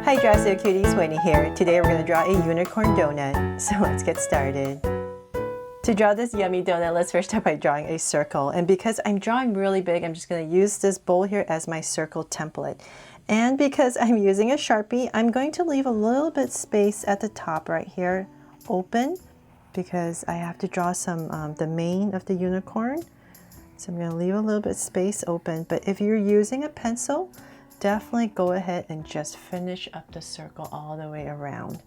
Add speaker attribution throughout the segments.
Speaker 1: Hi Dressy Cuties, Winnie here. Today we're going to draw a unicorn donut. So let's get started. To draw this yummy donut, let's first start by drawing a circle. And because I'm drawing really big, I'm just going to use this bowl here as my circle template. And because I'm using a Sharpie, I'm going to leave a little bit space at the top right here open because I have to draw some the mane of the unicorn. So I'm going to leave a little bit space open. But if you're using a pencil, definitely go ahead and just finish up the circle all the way around.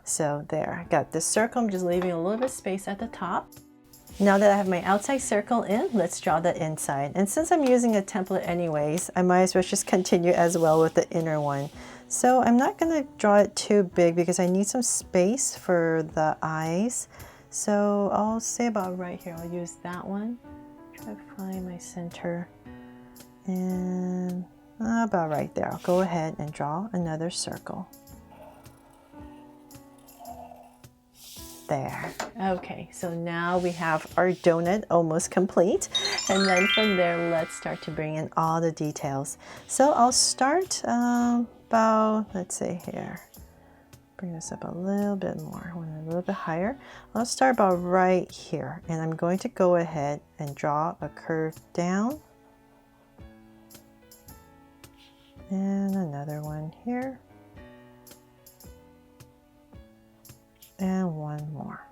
Speaker 1: So there, I got this circle. I'm just leaving a little bit of space at the top. Now that I have my outside circle in, let's draw the inside. And since I'm using a template anyways, I might as well just continue as well with the inner one. So I'm not going to draw it too big because I need some space for the eyes. So I'll say about right here, I'll use that one. Try to find my center. And about right there, I'll go ahead and draw another circle. There. Okay, so now we have our donut almost complete. And then from there, let's start to bring in all the details. So I'll start about, let's say here, bring this up a little bit more, a little bit higher. I'll start about right here. And I'm going to go ahead and draw a curve down. And another one here. And one more.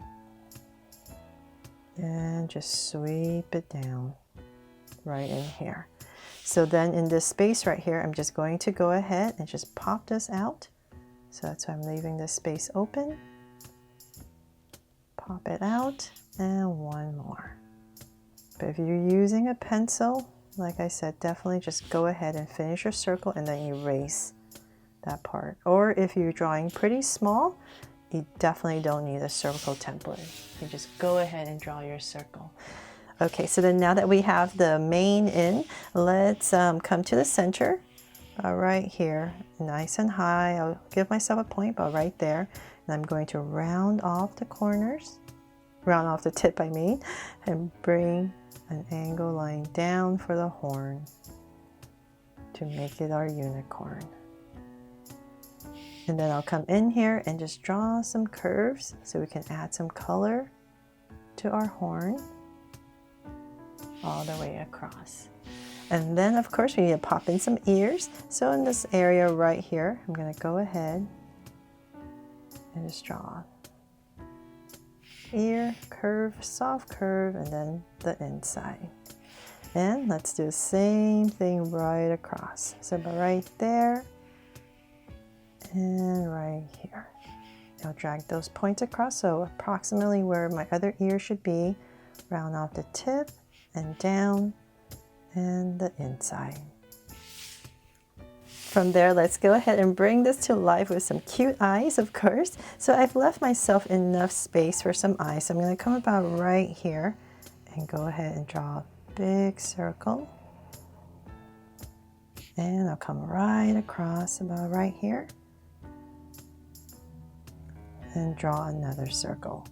Speaker 1: And just sweep it down right in here. So then in this space right here, I'm just going to go ahead and just pop this out. So that's why I'm leaving this space open. Pop it out and one more. But if you're using a pencil, like I said, definitely just go ahead and finish your circle and then erase that part. Or if you're drawing pretty small, you definitely don't need a circle template. You just go ahead and draw your circle. Okay, so then now that we have the mane in, let's come to the center, right here, nice and high. I'll give myself a point about right there. And I'm going to round off the corners, round off the tip I mean, and bring an angle line down for the horn to make it our unicorn. And then I'll come in here and just draw some curves so we can add some color to our horn all the way across. And then of course we need to pop in some ears. So in this area right here, I'm going to go ahead and just draw ear, curve, soft curve, and then the inside. And let's do the same thing right across. So right there and right here. I'll drag those points across, so approximately where my other ear should be. Round off the tip and down and the inside. From there, let's go ahead and bring this to life with some cute eyes, of course. So I've left myself enough space for some eyes. So I'm going to come about right here and go ahead and draw a big circle. And I'll come right across about right here and draw another circle.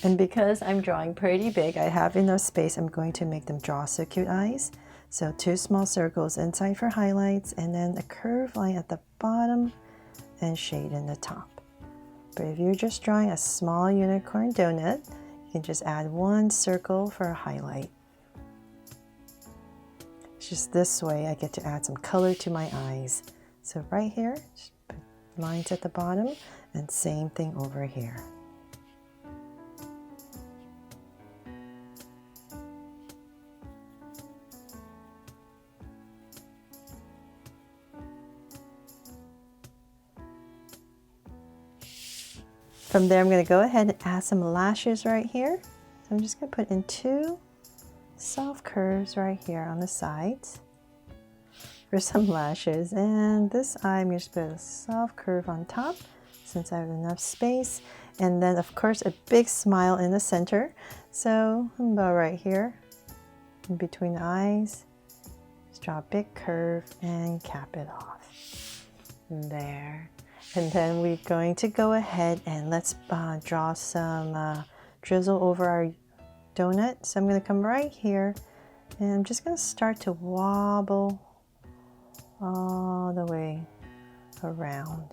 Speaker 1: And because I'm drawing pretty big, I have enough space, I'm going to make them draw so cute eyes. So 2 small circles inside for highlights and then a curved line at the bottom and shade in the top. But if you're just drawing a small unicorn donut, you can just add 1 circle for a highlight. It's just this way I get to add some color to my eyes. So right here, just put lines at the bottom and same thing over here. From there, I'm going to go ahead and add some lashes right here. So I'm just going to put in 2 soft curves right here on the sides for some lashes. And this eye, I'm just going to put a soft curve on top since I have enough space. And then, of course, a big smile in the center. So about right here, in between the eyes, just draw a big curve and cap it off. There. And then we're going to go ahead and let's draw some drizzle over our donut. So I'm going to come right here and I'm just going to start to wobble all the way around.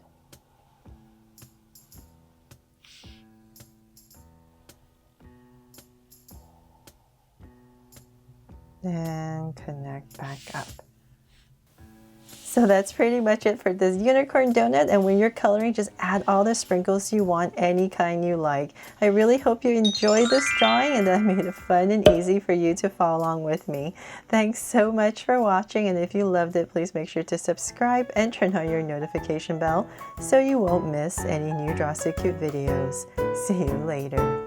Speaker 1: And connect back up. So that's pretty much it for this unicorn donut, and when you're coloring, just add all the sprinkles you want, any kind you like. I really hope you enjoyed this drawing and that I made it fun and easy for you to follow along with me. Thanks so much for watching, and if you loved it, please make sure to subscribe and turn on your notification bell so you won't miss any new Draw So Cute videos. See you later.